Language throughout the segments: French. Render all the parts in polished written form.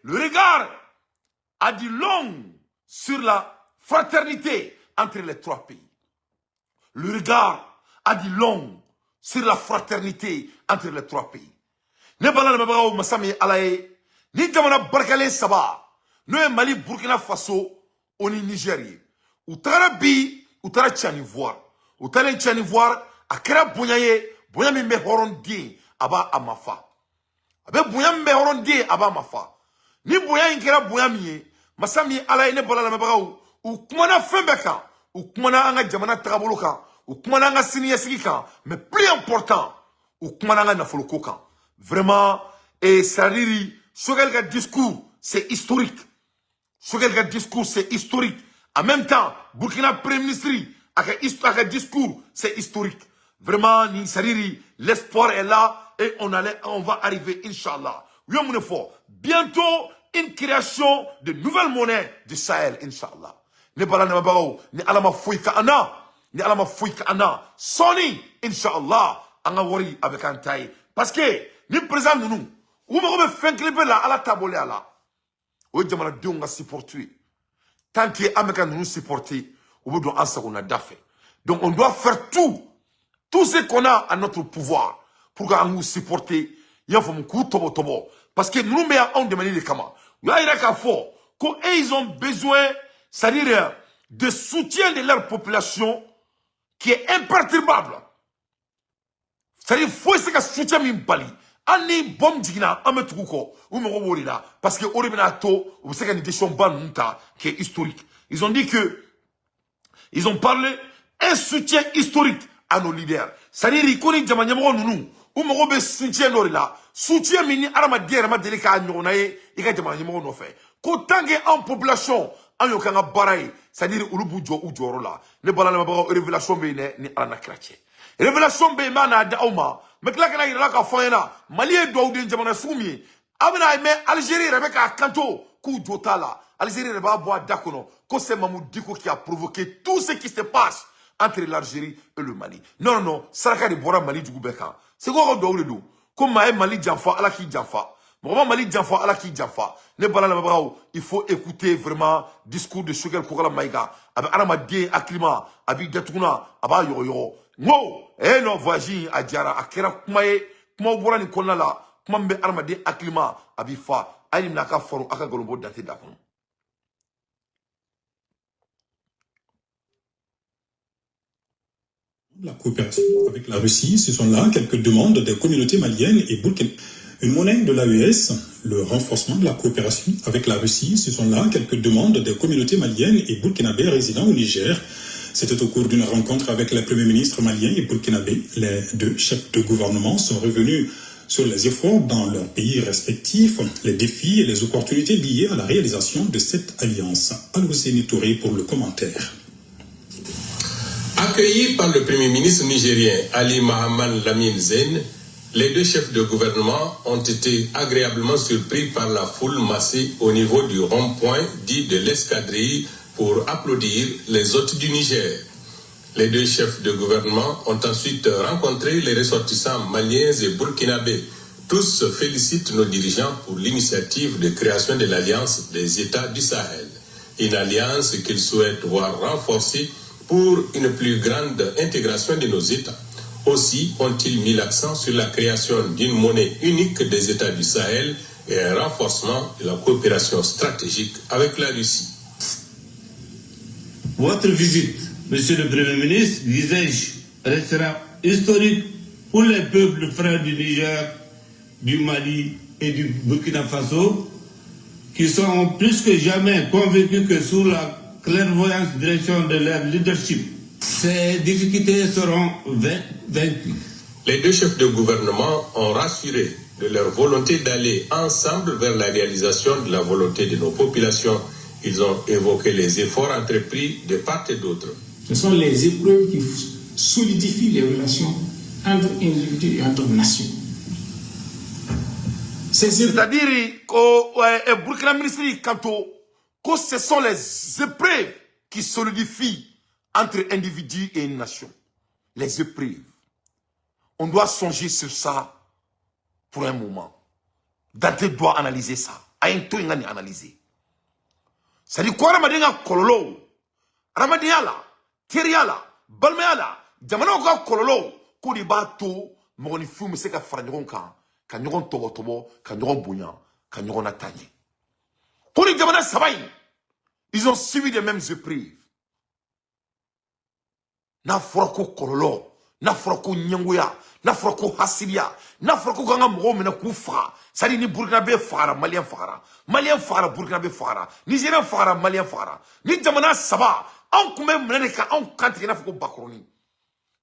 Le regard a dit long sur la fraternité entre les trois pays. Le regard a dit long sur la fraternité entre les trois pays. Ne bala le bagaw masami alaye ni jamana barkale saba no e Mali, Burkina Faso oni Nigeria utara bi utara Tchanivoire utara Tchanivoire akera bonyaye bonya mi me horondi aba amafa abe bonya mi me horondi aba amafa ni bonya inkera bonya mi masami alaye ne bala le bagaw u kumana fembeka u kumana anga jamana tagaboloka u kumana anga siniyasiki mais plus important u kumana anga nafolo kan. Vraiment, et ça dit, ce quel discours, c'est historique. Ce quel discours, c'est historique. En même temps, Burkina Premier ministre, avec un discours, c'est historique. Vraiment, ça dit, l'espoir est là et on va arriver, Inch'Allah. Oui, mon effort. Bientôt, une création de nouvelles monnaies du Sahel, Inch'Allah. Ne bala ne mabao, ne alama fouika ana, ne alama fouika ana. Sony, Inch'Allah, anga wari avec un taille. Parce que, ni président nous, ou me fait clipper là, à la table là. Ou jamana donga supporter. Tant que Américains nous supporter, ou doit en ça d'affaires. Donc on doit faire tout ce qu'on a à notre pouvoir pour qu'on nous supporte. Il y a un coup tobo. Parce que nous mettons en demande les camas. Il y a qu'à fort, qu'ils ont besoin, c'est-à-dire de soutien de leur population qui est imperturbable. C'est-à-dire faut essayer de soutien Bali. Ani bom digna ametruko ou me là parce que Oribinato ou c'est une décision banunta qui est historique. Ils ont dit que ils ont parlé un soutien historique à nos leaders. C'est-à-dire ils connaissent jamanyamo nous ou me robe soutien là. Soutien mini arama dière ma délicat nyonaye et ka jamanyamo no fait. Ko tangue en population en yokanga baray, c'est-à-dire ulubujo ou jorola. Ne bala na ba révélation be ni ala krache. Révélation be mana dauma. Mais là, quand il y a un foyer, Mali doit ou d'une jamana soumi. Amina mais Algérie Rebecca Kanto coup d'otala. Algérie Reba bois dakono. Que c'est Mamoud Diko qui a provoqué tout ce qui se passe entre l'Algérie et le Mali. Non, Saraka de Bora Mali du Goubeka. C'est quoi qu'on doit le do? Comme Mali Djanfa, ala qui Djanfa. Bon, Mali Djanfa, ala qui Djanfa. Ne balala mabrao. Il faut écouter vraiment discours de Shugel Koukala Maïga. Avec Aramadie Aklima, avec Datouna, Aba Yoro. No, non, voisin, à Diara, à Kera Kumae, Kuma Bourani Konala, Kumambe Armade Aklima, Abifa, Alim Naka Foro, Akagolobo Date Dakon. La coopération avec la Russie, ce sont là quelques demandes des communautés maliennes et burkinabées. Une monnaie de l'AES, le renforcement de la coopération avec la Russie, ce sont là quelques demandes des communautés maliennes et burkinabées résidant au Niger. C'était au cours d'une rencontre avec les premiers ministres maliens et burkinabés. Les deux chefs de gouvernement sont revenus sur les efforts dans leurs pays respectifs, les défis et les opportunités liées à la réalisation de cette alliance. Al-Husseini Touré pour le commentaire. Accueillis par le premier ministre nigérien Ali Mohamed Lamine Zen, les deux chefs de gouvernement ont été agréablement surpris par la foule massée au niveau du rond-point dit de l'escadrille pour applaudir les hôtes du Niger. Les deux chefs de gouvernement ont ensuite rencontré les ressortissants maliens et burkinabés. Tous félicitent nos dirigeants pour l'initiative de création de l'Alliance des États du Sahel. Une alliance qu'ils souhaitent voir renforcée pour une plus grande intégration de nos États. Aussi ont-ils mis l'accent sur la création d'une monnaie unique des États du Sahel et un renforcement de la coopération stratégique avec la Russie. Votre visite, Monsieur le Premier ministre, disais-je, restera historique pour les peuples frères du Niger, du Mali et du Burkina Faso, qui sont plus que jamais convaincus que sous la clairvoyante direction de leur leadership, ces difficultés seront vaincues. Les deux chefs de gouvernement ont rassuré de leur volonté d'aller ensemble vers la réalisation de la volonté de nos populations. Ils ont évoqué les efforts entrepris de part et d'autre. Ce sont les épreuves qui solidifient les relations entre individus et entre nations. C'est-à-dire que Burkina Ministre Kanto, que ce sont les épreuves qui solidifient entre individus et une nation. Les épreuves. On doit songer sur ça pour un moment. Dante doit analyser ça. Ayen to ingani analyser. C'est-à-dire quoi Ramadan kololo. Ramadan la, teria la, balmea la, jamana ko kololo ko di ba to mo ni fu se ka fara nyogon kan, ka nyogon tobo, ka nyogon bunya, ka nyogon atanye. Ko di jamana sabay. Ils ont suivi les mêmes épreuves. Na forako kololo, na forako nyangoya, na forako hasilia, na forako kanga mgo mena kufa. Sadi ni Burkinabe fara, Malien fara, Burkinabe fara, Nigérien fara, Malien fara. Ni jamana saba, on kume mene ka on kanti na foko bakroni.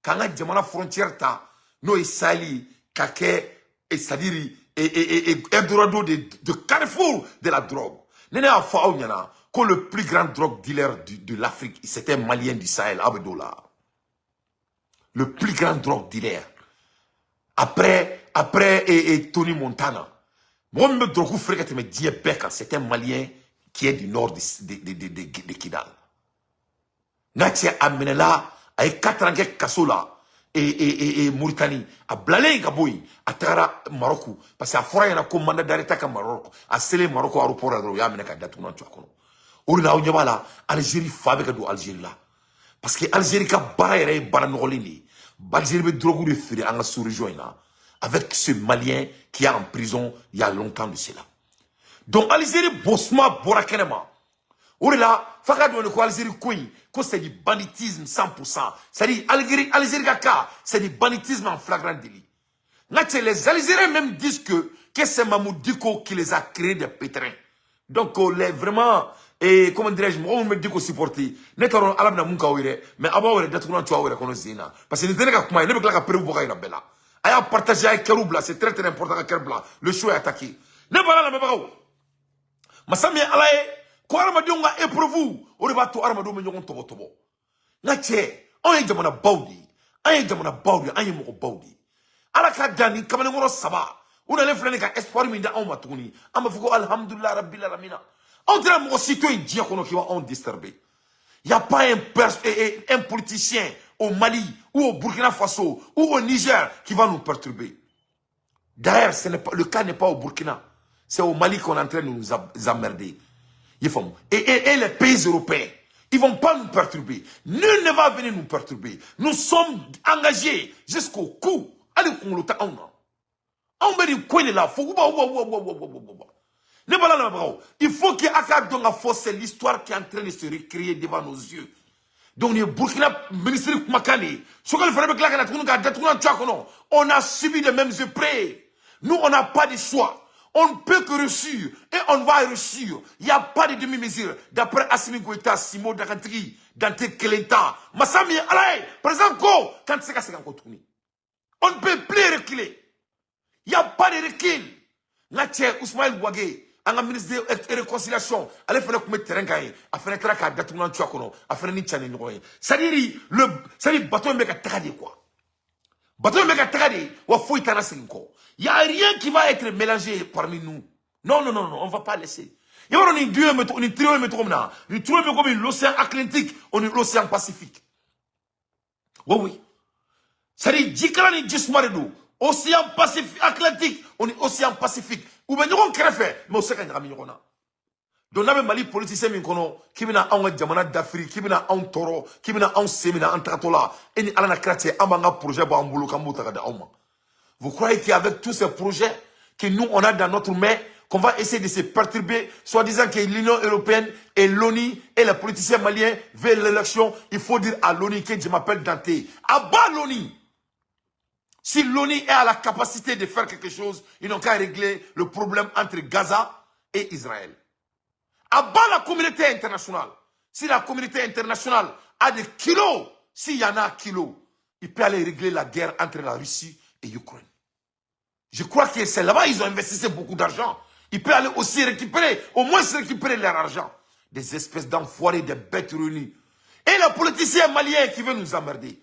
Kanga jamana frontière ta, no isali, kake, et sadiri, et Eldorado de Carrefour de la drogue. Nene a fa au nyana, que le plus grand drogue dealer de l'Afrique, c'était un Malien du Sahel, Abdoula. Le plus grand drogue dealer. Après Tony Montana. Moi, je me drogue fréquente me dit c'est un Malien qui est du nord de Kidal. Natia Amenela, avec 4 ans Kassola et Mauritanie, à Blalé Gaboui, à Tara Maroc, parce qu'à Fora, il y a un commandant d'arrêt à Maroc, à Sélé Maroc, à l'aéroport, à Royaume-Uni, Orina Onyabala, Algérie fabrique de Algérie là. Parce que Algérie a barré Baranolini. Algérie veut droguer de feu en sous-région là. Avec ce Malien qui est en prison il y a longtemps de cela. Donc Algérie bossma borakenema. Orila, Fakado ne quoi Algérie Queen, que c'est du banditisme 100%. C'est-à-dire Algérie Kaka, c'est du banditisme en flagrant délit. Les Algériens même disent que c'est Mahmoud Diko qui les a créés des pétrins. Donc les vraiment et comment dirais-je, on me dit qu'on supporte. Netaro alam na munka wire, mais aba wire d'être tu wire kono zina. Parce que n'était pas comment, ne me claque après vous boire bella. Aya partager avec Keroubla, c'est très très important avec Keroubla. Le show est attaqué. Ne pas là, mais pas où. Masami alaye, ko armado nga éprouve, on va to armado me nyon tobo. Nache, on est jamana baudi, ayi moko baudi. Ala ka dani kamane ngoro saba. On a l'effet ka espoir mi da on matuni. Amba fuko alhamdulillah rabbil alamin. On dirait mon citoyen diacono qui va en disturber. Il n'y a pas un politicien au Mali, ou au Burkina Faso, ou au Niger qui va nous perturber. D'ailleurs, le cas n'est pas au Burkina. C'est au Mali qu'on est en train de nous emmerder. Et les pays européens, ils ne vont pas nous perturber. Nul ne va venir nous perturber. Nous sommes engagés jusqu'au cou. Allez, on le on va dire quoi là. Il faut qu'il y ait c'est l'histoire qui est en train de se recréer devant nos yeux. Donc, le Burkina, ministre Makani, on a subi les mêmes épreuves. Nous, on n'a pas de choix. On ne peut que réussir. Et on va réussir. Il n'y a pas de demi-mesure. D'après Assimi Goïta, Simo Dakantri, Dante Kelenta, Massami Alaï, par exemple, quand c'est qu'à on ne peut plus reculer. Il n'y a pas de recul. Natché Ousmane Ouagé, un ministre de réconciliation, allez faire le terrain gagne, à faire un trac à Datounan Tchakono, à faire un Nichan Noé. C'est-à-dire, le bateau est méga tagadi quoi. Bateau est méga tagadi, ou fouille Tanasinko. Il n'y a rien qui va être mélangé parmi nous. Non, on ne va pas laisser. Il y a une trio comme l'océan Atlantique, on est l'océan Pacifique. Oui. C'est-à-dire, Djikalani Djismaredou. Océan Pacifique, Atlantique, on est océan Pacifique. Ou bien nous on crève, mais on sait qu'il y a un million. Donc, nous Mali politicien qui vient en Jamana d'Afrique, qui vient en Toro, qui vient en Sémina, en Tratola, et nous allons créer un projet pour Amboulou Kamouta. Vous croyez qu'avec tous ces projets que nous on a dans notre main, qu'on va essayer de se perturber, soit disant que l'Union européenne et l'ONU et les politiciens maliens veulent l'élection, il faut dire à l'ONU que je m'appelle Dante. Abat l'ONU! Si l'ONU est à la capacité de faire quelque chose, ils n'ont qu'à régler le problème entre Gaza et Israël. Abat la communauté internationale. Si la communauté internationale a des kilos, s'il y en a kilos, il peut aller régler la guerre entre la Russie et l'Ukraine. Je crois que c'est là-bas ils ont investi beaucoup d'argent. Il peut aller aussi récupérer, au moins récupérer leur argent. Des espèces d'enfoirés, des bêtes réunies. Et les politiciens maliens qui veulent nous emmerder.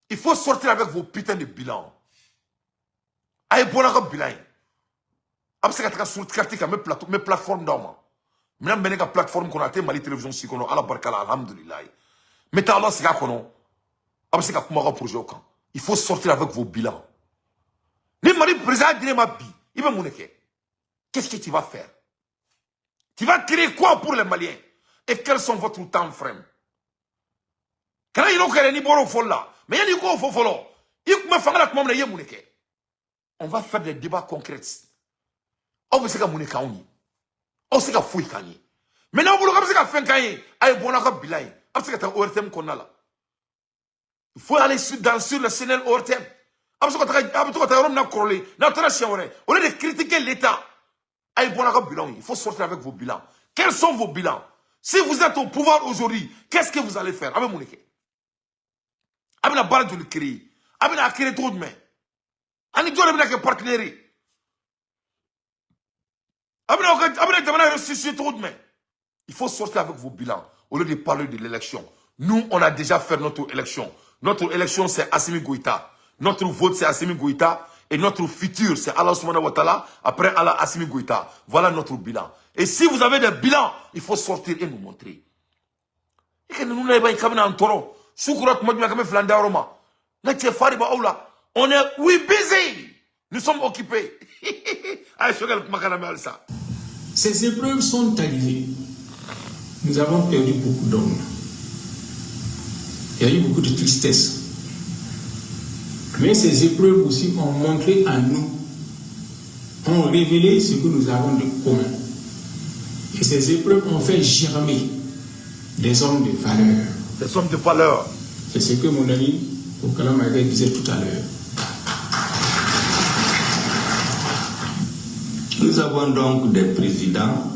Il faut sortir avec vos putains de bilans. Aïe, bon, bilan. Après, c'est mes plateformes d'hommes. Maintenant, mes plateformes qu'on a été, Mali Télévision, si qu'on a, Allah Barkala, alhamdulillah. Mais Allah, c'est qu'on a. Après, c'est qu'on a un projet au camp. Il faut sortir avec vos bilans. Les Mali président de ma vie. Il va mouneke. Qu'est-ce que tu vas faire? Tu vas créer quoi pour les Maliens? Et quels sont votre temps frame? Quand il y a ni boro folla, mais il y a ni folo. On va faire des débats concrets. On va se faire mouneka oni. On se faire fouille kanye. Maintenant, vous avez fait un cahier. Aïe, bon, on a bilan. On se fait un ORTM qu'on a là. Il faut aller sur le Sénel ORTM. On se fait un au lieu de critiquer l'État. Aïe, bon, on a bilan. Il faut sortir avec vos bilans. Quels sont vos bilans? Si vous êtes au pouvoir aujourd'hui, qu'est-ce que vous allez faire? Avec mon équipe. Avec la barre de l'écrit. Avec la créer trop de mains. Avec la partenaire. Avec la restituer trop de mains. Il faut sortir avec vos bilans au lieu de parler de l'élection. Nous, on a déjà fait notre élection. Notre élection, c'est Assimi Goïta. Notre vote, c'est Assimi Goïta. Et notre futur, c'est Allah Subhanahu wa Ta'ala. Après Allah, Assimi Goïta. Voilà notre bilan. Et si vous avez des bilans, il faut sortir et nous montrer. On est, oui, busy. Nous sommes occupés. Ces épreuves sont arrivées. Nous avons perdu beaucoup d'hommes. Il y a eu beaucoup de tristesse. Mais ces épreuves aussi ont montré à nous, ont révélé ce que nous avons de commun. Et ces épreuves ont fait germer des hommes de valeur. Des hommes de valeur. C'est ce que mon ami Kokala Maïga disait tout à l'heure. Nous avons donc des présidents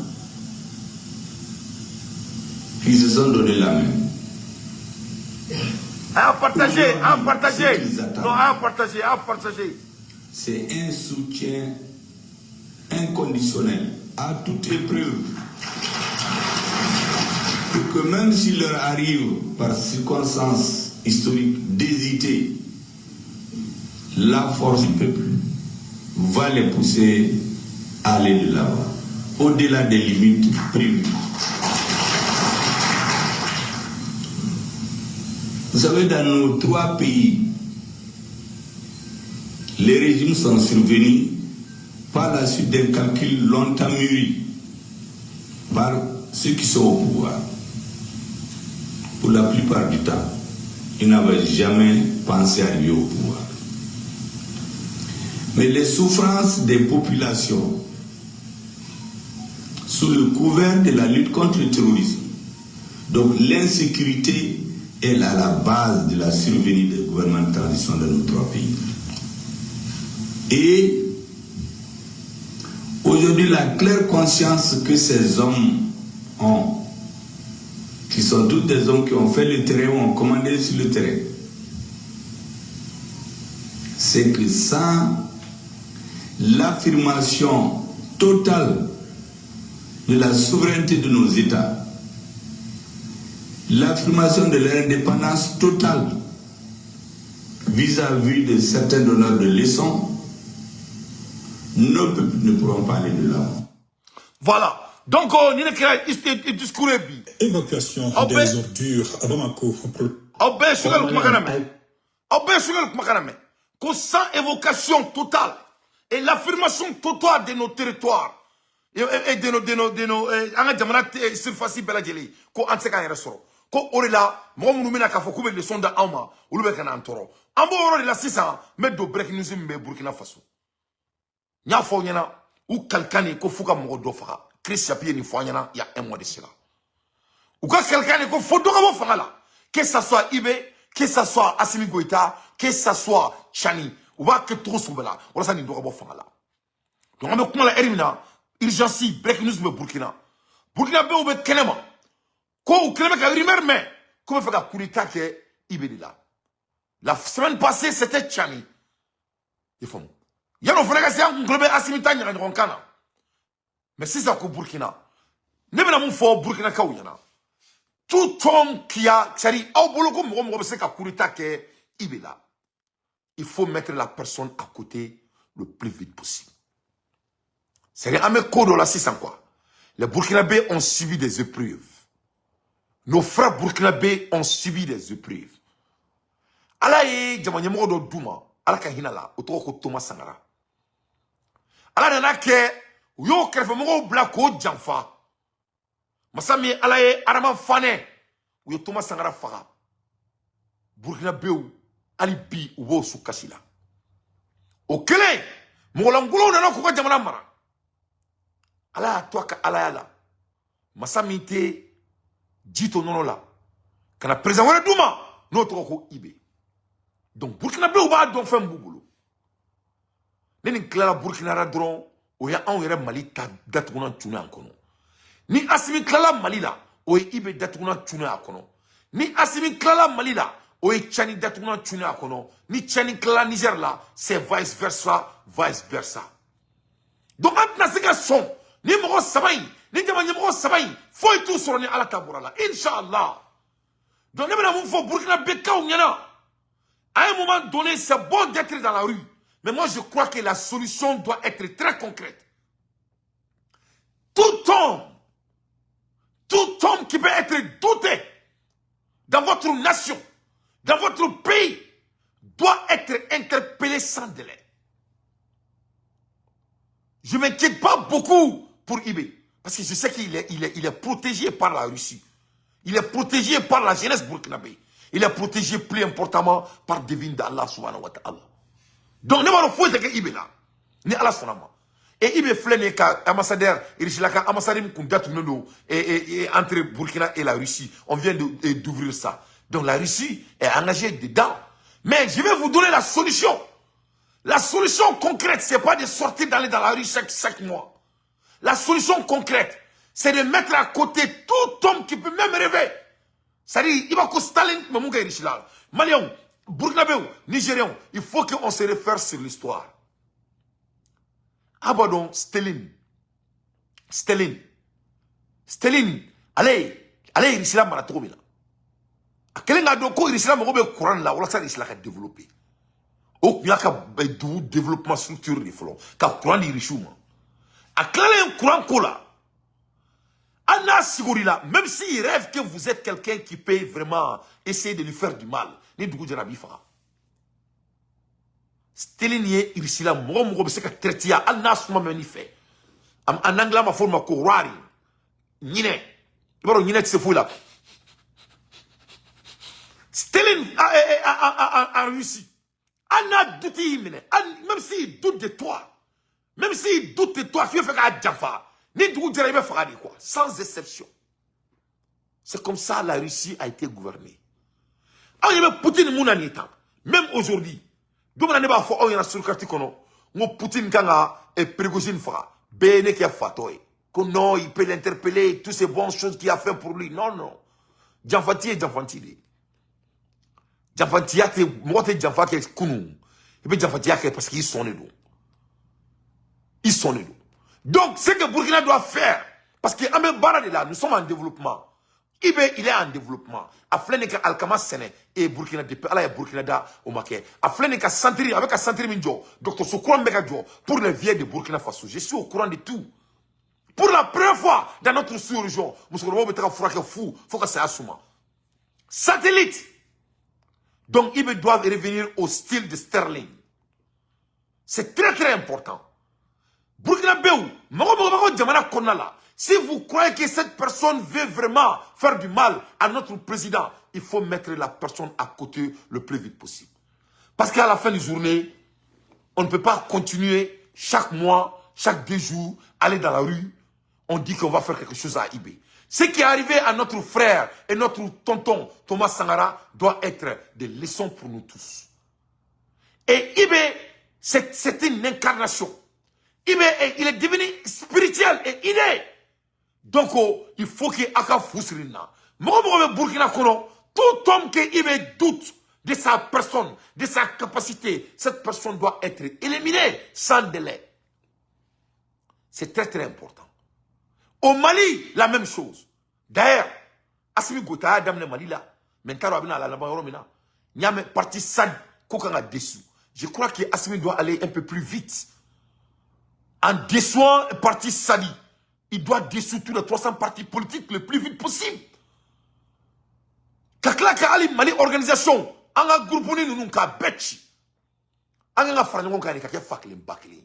qui se sont donné la main. À partager, à partager. Non, à partager, à partager. C'est un soutien inconditionnel à toute épreuve. Pour que même s'il leur arrive par circonstances historiques d'hésiter, la force du peuple va les pousser à aller de l'avant, au-delà des limites prévues. Vous savez, dans nos 3 pays, les régimes sont survenus par la suite d'un calcul longtemps mûri par ceux qui sont au pouvoir. Pour la plupart du temps, ils n'avaient jamais pensé arriver au pouvoir. Mais les souffrances des populations, sous le couvert de la lutte contre le terrorisme, donc l'insécurité est à la base de la survenue des gouvernements de transition dans nos 3 pays. Et aujourd'hui, la claire conscience que ces hommes ont, qui sont tous des hommes qui ont fait le terrain ou ont commandé sur le terrain, c'est que sans l'affirmation totale de la souveraineté de nos États, l'affirmation de leur indépendance totale vis-à-vis de certains donneurs de leçons, nos peuples ne pourront pas aller de l'avant. Voilà. Donc, on y a discours. Évacuation des ordures à Bamako. Sans évocation totale et l'affirmation totale de nos territoires et de nos surfaces belageli, qu'on a un restaurant. Ko orila mo munu mina ka fo ko be le sonda awma ulu be kana antoro ambo oro de la 600 met do break news mbe Burkina Faso nya fo nyana ou kalkani ko fuka mo do fa Chris Chapier ni fo nyana ya un mois de cela ou ka kalkani ko fo do ko fa la que ça soit Ibé, que ça soit Assimi Goïta, que ça soit Chani ou va que trop soubela wala sa ni do ko fa la donc on me ko la erimina urgence break news mbe Burkina be ou be kenema ko ukileme ka rumeur mais comment faire la coup d'état que Ibé là. La semaine passée c'était Chani. Il faut. Il y a nos frères qui ont globé Assimi Tanya en Kana. Mais si ça ko Burkina. Ne bien mon fort Burkina ka yana. Tout homme qui a c'est-à-dire au boulot comme on sait ka coup d'état que Ibé là. Il faut mettre la personne à côté le plus vite possible. C'est-à-dire à mes codes là 600 quoi. Les Burkinabés ont subi des épreuves. Nos frères burkinabés ont subi des épreuves. Ala ye jamanyemo do duma, ala ka hinala, otoko Thomas Sangara. ala nana ke yo krefe mo bla ko janfa masami ala ye arama fane yo Thomas Sankara faga Burkina Bew ali bi ubo su kasila o kele mo langulo nana ko jamana mara ala to ka ala yala masami te jito nono la kana président wala duma no to ko ibe donc Burkina Bew ba don fem bubulu neni klara Burkina ra dron o ya an yere Mali ta datuguna tuna ankono ni Assimi klara Mali la o ibe datuguna tuna akono ni Assimi klara Mali la o Tchani datuguna tuna akono ni Tchani klara Niger la c'est vice versa donc antna sika son ni mo sabay ni jama ni mo sabay foy tout sur ni ala tabura la inshallah donc ne bena mo fo Burkina Bekaw nyana à un moment donné c'est bon d'être dans la rue mais moi je crois que la solution doit être très concrète. Tout homme qui peut être douté dans votre nation, dans votre pays, doit être interpellé sans délai. Je ne m'inquiète pas beaucoup pour Ibé, parce que je sais qu'il est protégé par la Russie. Il est protégé par la jeunesse burkinabé. Il est protégé plus importantement par Devin d'Allah subhanahu wa ta'ala. Donc, ne va pas le faire Ibé là. Ni Allah sonama. Et Ibé flène ka ambassadeur, Irishilaka ambassadeur entre Burkina et la Russie. On vient d'ouvrir ça. Donc la Russie est engagée dedans. Mais je vais vous donner la solution. La solution concrète, c'est pas de sortir d'aller dans la rue chaque mois. La solution concrète, c'est de mettre à côté tout homme qui peut même rêver. C'est-à-dire, il va que Staline, Maliens, Burkinabé, Nigériens, il faut qu'on se réfère sur l'histoire. Ah bah donc, Staline, allez, Risila Maratomila. À quel endroit il Risila Marobe Coran là, on a ça développé. Au n'y a qu'un développement structuré de front, qu'un Coran irichouma. À quel un Coran cola. Anna Sigurila, même s'il rêve que vous êtes quelqu'un qui peut vraiment essayer de lui faire du mal, ni du coup de Rabifa. Staline ye Risila Marobe se ka traiter Anna Souma Menifé. En anglais, ma forme ko rari. Nine. Ibaro Nine se fou là. Staline a Russie. Anna douti mine. Même s'il doute de toi. Même s'il doute de toi, tu fais qu'à Jaffa. Ni du coup, il quoi. Sans exception. C'est comme ça la Russie a été gouvernée. Il y avait Poutine Mounanitan. Même aujourd'hui. Donc, on a fait un sur le quartier qu'on a. Poutine et Prigozhin Fra. Bene qui a fait. Que non, il peut l'interpeller. Toutes ces bonnes choses qu'il a fait pour lui. Non, non. Janfanti est Janfanti. Janfanti est moi, Janfanti est Kounou. Et puis Janfanti est parce qu'ils sont les deux. Ils sont les deux. Donc, ce que Burkina doit faire, parce que Amé Barade là, nous sommes en développement. Ibé, il est en développement. Afleneka Alkama Sene et Burkina de Ala et Burkina da Omake. Afleneka Santiri, avec un Santiri Minjo, Dr. Soukouran Megadjo, pour les vieilles de Burkina Faso. Je suis au courant de tout. Pour la première fois dans notre sous-région, nous sommes fou, faut que ça assume. Satellite. Donc, Ibé doit revenir au style de Sterling. C'est très très important. Burkina Bew, si vous croyez que cette personne veut vraiment faire du mal à notre président, il faut mettre la personne à côté le plus vite possible. Parce qu'à la fin de la journée, on ne peut pas continuer chaque mois, chaque 2 jours, aller dans la rue. On dit qu'on va faire quelque chose à Ibé. Ce qui est arrivé à notre frère et notre tonton Thomas Sankara doit être des leçons pour nous tous. Et Ibé, c'est une incarnation. Il est devenu spirituel et inné. Donc, il faut qu'il y ait un fousrina. Burkina Kono, tout homme qui doute de sa personne, de sa capacité, cette personne doit être éliminée sans délai. C'est très très important. Au Mali, la même chose. D'ailleurs, Assimi Gota, Adam Mali là, maintenant, il y a un parti SAD qui est dessous. Je crois que Assimi doit aller un peu plus vite. En déçoit le parti Sadi, il doit dissoudre tous les 300 partis politiques le plus vite possible. Kakla ka ali Mali organisation, anga groupe ni nous ka betchi. Anga fa ngon ka ni ka fakle mbakle.